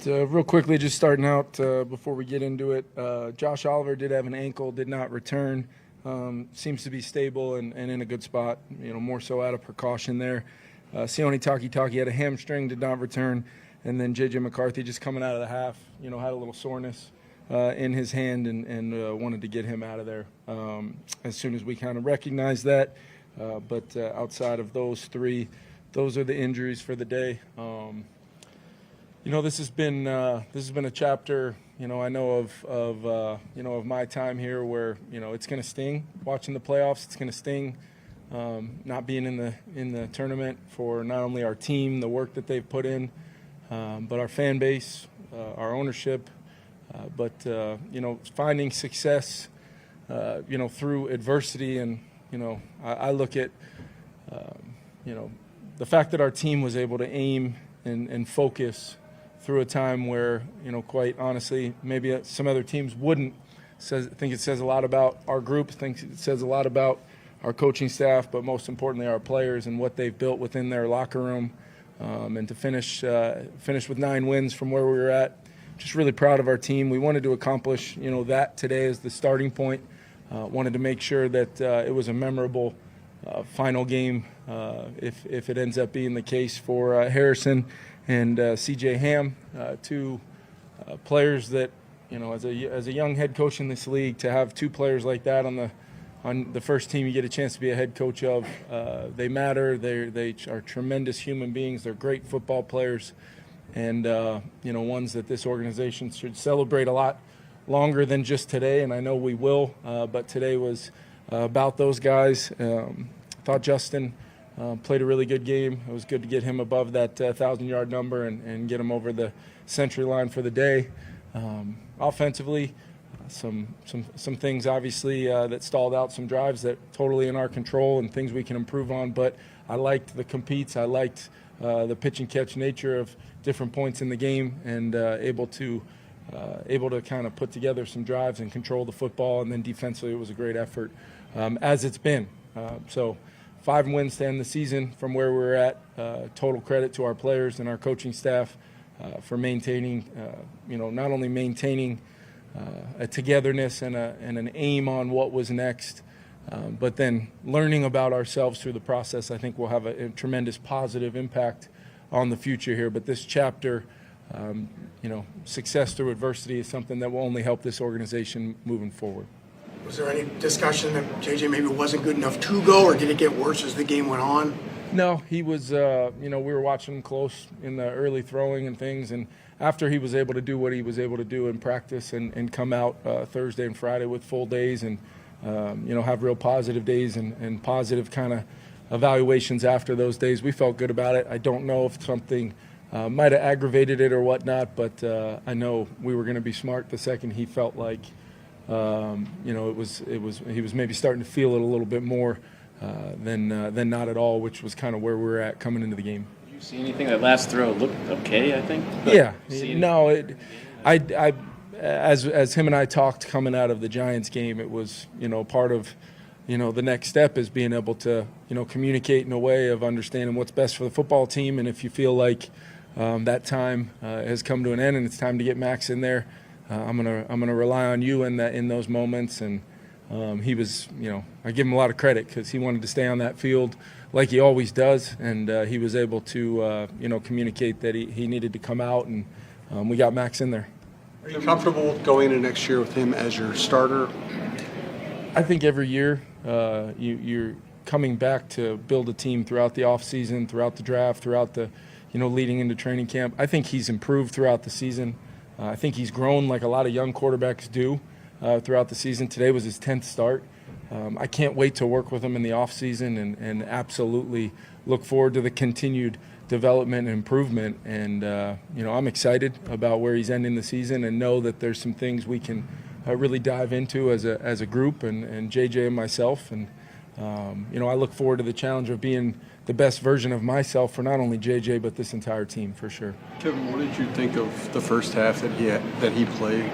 Real quickly, just starting out before we get into it, Josh Oliver did have an ankle, did not return. Seems to be stable and in a good spot, more so out of precaution there. Sione Takitaki had a hamstring, did not return. And then J.J. McCarthy just coming out of the half, had a little soreness in his hand and wanted to get him out of there as soon as we kind of recognized that. But outside of those three, those are the injuries for the day. This has been a chapter, I know of my time here where, it's going to sting watching the playoffs. It's going to sting not being in the tournament for not only our team, the work that they've put in, but our fan base, our ownership, but finding success, through adversity. And, I look at, the fact that our team was able to aim and focus through a time where, quite honestly, maybe some other teams wouldn't. I think it says a lot about our group. I think it says a lot about our coaching staff, but most importantly, our players and what they've built within their locker room. And to finish with 9 wins from where we were at, just really proud of our team. We wanted to accomplish, that today as the starting point. Wanted to make sure that it was a memorable final game, if it ends up being the case for Harrison and C.J. Ham, two players that, as a young head coach in this league, to have 2 players like that on the first team you get a chance to be a head coach of, they matter. They are tremendous human beings. They're great football players, and ones that this organization should celebrate a lot longer than just today. And I know we will, but today was about those guys. I thought Justin played a really good game. It was good to get him above that 1,000-yard number and get him over the century line for the day. Offensively, some things obviously that stalled out, some drives that totally in our control and things we can improve on. But I liked the competes. I liked the pitch and catch nature of different points in the game, and able to kind of put together some drives and control the football. And then defensively, it was a great effort, as it's been. So 5 wins to end the season from where we're at. Total credit to our players and our coaching staff for maintaining, not only maintaining a togetherness and an aim on what was next, but then learning about ourselves through the process. I think will have a tremendous positive impact on the future here. But this chapter, success through adversity is something that will only help this organization moving forward. Was there any discussion that JJ maybe wasn't good enough to go, or did it get worse as the game went on? No, he was, we were watching him close in the early throwing and things, and after he was able to do what he was able to do in practice and come out Thursday and Friday with full days and, have real positive days and positive kind of evaluations after those days, we felt good about it. I don't know if something might have aggravated it or whatnot, but I know we were going to be smart the second he felt like, he was maybe starting to feel it a little bit more than not at all, which was kind of where we were at coming into the game. Did you see anything? That last throw looked okay, I think. Yeah, no, as him and I talked coming out of the Giants game, it was part of the next step is being able to communicate in a way of understanding what's best for the football team, and if you feel like that time has come to an end and it's time to get Max in there, I'm gonna rely on you in those moments. And he was, I give him a lot of credit because he wanted to stay on that field like he always does, and he was able to communicate that he needed to come out, and we got Max in there. Are you comfortable going into next year with him as your starter? I think every year you're coming back to build a team throughout the offseason, throughout the draft, throughout the leading into training camp. I think he's improved throughout the season. I think he's grown like a lot of young quarterbacks do throughout the season. Today was his 10th start. I can't wait to work with him in the offseason and absolutely look forward to the continued development and improvement. And, I'm excited about where he's ending the season and know that there's some things we can really dive into as a group and JJ and myself. And, I look forward to the challenge of being the best version of myself for not only JJ but this entire team for sure. Kevin, what did you think of the first half that he played?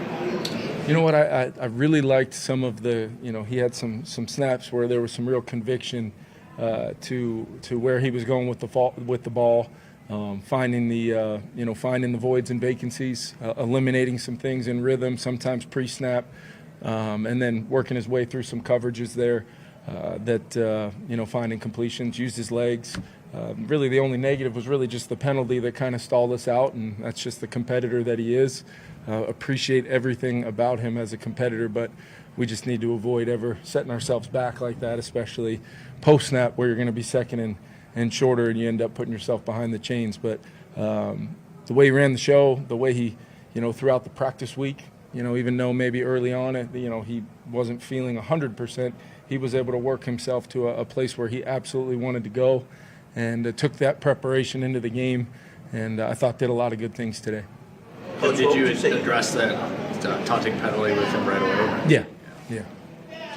You know what, I really liked some of the, he had some snaps where there was some real conviction to where he was going with the ball. finding the finding the voids and vacancies, eliminating some things in rhythm, sometimes pre-snap, and then working his way through some coverages there. Finding completions, used his legs. Really, the only negative was really just the penalty that kind of stalled us out, and that's just the competitor that he is. Appreciate everything about him as a competitor, but we just need to avoid ever setting ourselves back like that, especially post-snap where you're going to be second and shorter, and you end up putting yourself behind the chains. But the way he ran the show, the way he, throughout the practice week, even though maybe early on, he wasn't feeling 100%, he was able to work himself to a place where he absolutely wanted to go, and took that preparation into the game, and I thought did a lot of good things today. Coach, did you address that taunting penalty with him right away? Yeah.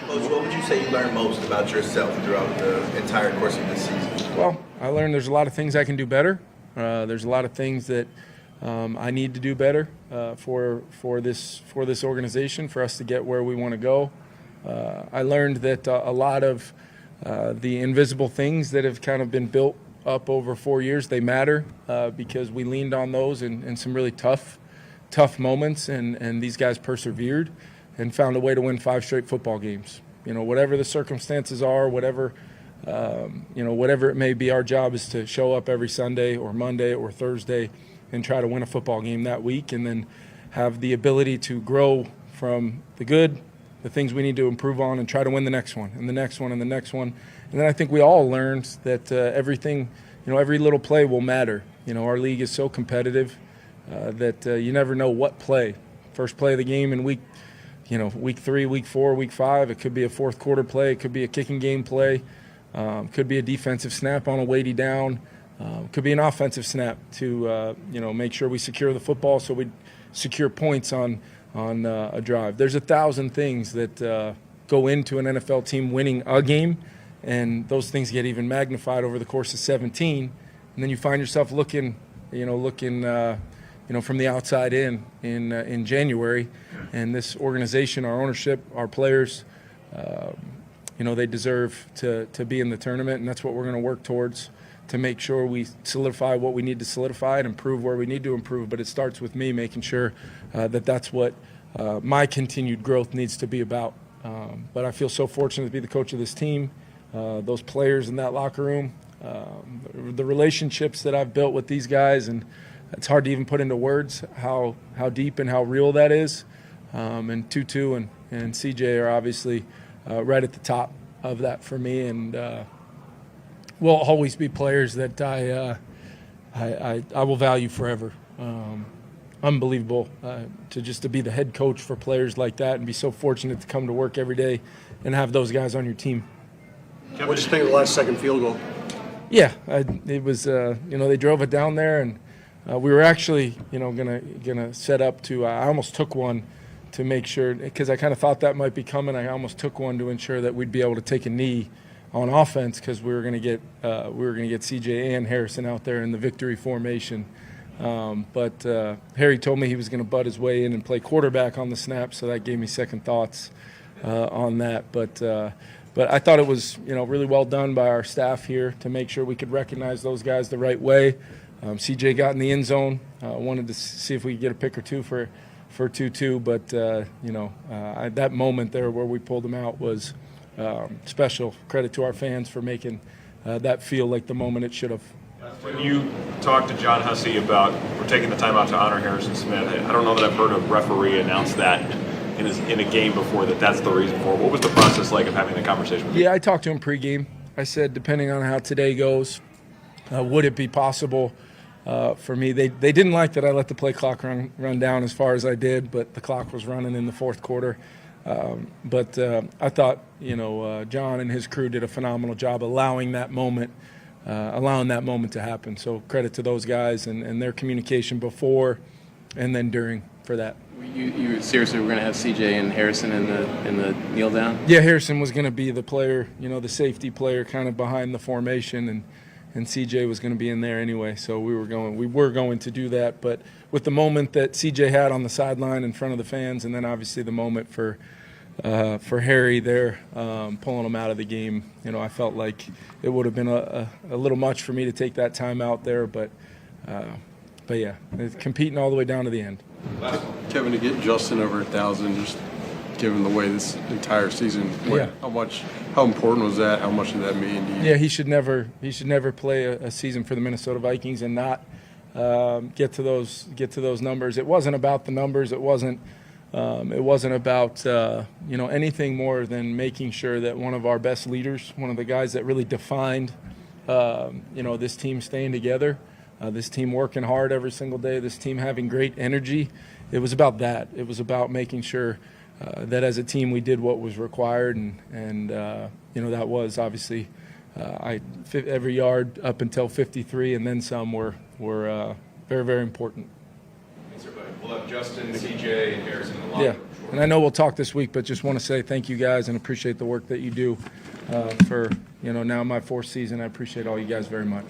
Coach, what would you say you learned most about yourself throughout the entire course of this season? Well, I learned there's a lot of things I can do better. There's a lot of things that I need to do better for this organization, for us to get where we want to go. I learned that a lot of the invisible things that have kind of been built up over 4 years, they matter because we leaned on those in some really tough moments, and these guys persevered and found a way to win 5 straight football games. Whatever the circumstances are, whatever it may be, our job is to show up every Sunday or Monday or Thursday and try to win a football game that week, and then have the ability to grow from the good, the things we need to improve on, and try to win the next one and the next one and the next one. And then I think we all learned that everything, every little play will matter. Our league is so competitive that you never know what play. First play of the game in week 3, week 4, week 5, it could be a fourth quarter play, it could be a kicking game play, could be a defensive snap on a weighty down, could be an offensive snap to make sure we secure the football so we secure points on a drive. There's 1,000 things that go into an NFL team winning a game, and those things get even magnified over the course of 17, and then you find yourself looking from the outside in January, and this organization, our ownership, our players, they deserve to be in the tournament, and that's what we're going to work towards, to make sure we solidify what we need to solidify and improve where we need to improve. But it starts with me making sure that's what my continued growth needs to be about. But I feel so fortunate to be the coach of this team, those players in that locker room, the relationships that I've built with these guys, and it's hard to even put into words how deep and how real that is. And Tutu and C.J. are obviously right at the top of that for me, and will always be players that I will value forever. Unbelievable to be the head coach for players like that, and be so fortunate to come to work every day and have those guys on your team. What did you think of the last second field goal? Yeah, it was. They drove it down there, and we were actually, gonna set up to. I almost took one to make sure, because I kind of thought that might be coming. I almost took one to ensure that we'd be able to take a knee on offense, because we were gonna get C.J. and Harrison out there in the victory formation. But Harry told me he was going to butt his way in and play quarterback on the snap, so that gave me second thoughts on that. But I thought it was really well done by our staff here to make sure we could recognize those guys the right way. CJ got in the end zone. Wanted to see if we could get a pick or two for 2-2, but that moment there where we pulled them out was special. Credit to our fans for making that feel like the moment it should have. When you talked to John Hussey about we're taking the time out to honor Harrison Smith, I don't know that I've heard a referee announce that in a game before that's the reason for it. What was the process like of having the conversation with him? Yeah, I talked to him pregame. I said, depending on how today goes, would it be possible for me? They didn't like that I let the play clock run down as far as I did, but the clock was running in the fourth quarter. But I thought, John and his crew did a phenomenal job allowing that moment to happen. So credit to those guys and their communication before and then during for that. You seriously were going to have C.J. and Harrison in the kneel down? Yeah, Harrison was going to be the player, the safety player kind of behind the formation, and C.J. was going to be in there anyway. So we were going to do that. But with the moment that C.J. had on the sideline in front of the fans, and then obviously the moment for Harry there, pulling him out of the game, I felt like it would have been a little much for me to take that time out there, but But yeah, it's competing all the way down to the end. Kevin, to get Justin over 1,000, just given the way this entire season went, Yeah. how important was that? How much did that mean to you? Yeah, he should never play a season for the Minnesota Vikings and not get to those numbers. It wasn't about the numbers. It wasn't about anything more than making sure that one of our best leaders, one of the guys that really defined this team staying together, this team working hard every single day, this team having great energy. It was about that. It was about making sure that as a team we did what was required, and that was obviously every yard up until 53 and then some were very, very important. We'll have Justin, C.J., and Harrison in the line. Yeah, and I know we'll talk this week, but just want to say thank you guys and appreciate the work that you do for now my 4th season. I appreciate all you guys very much.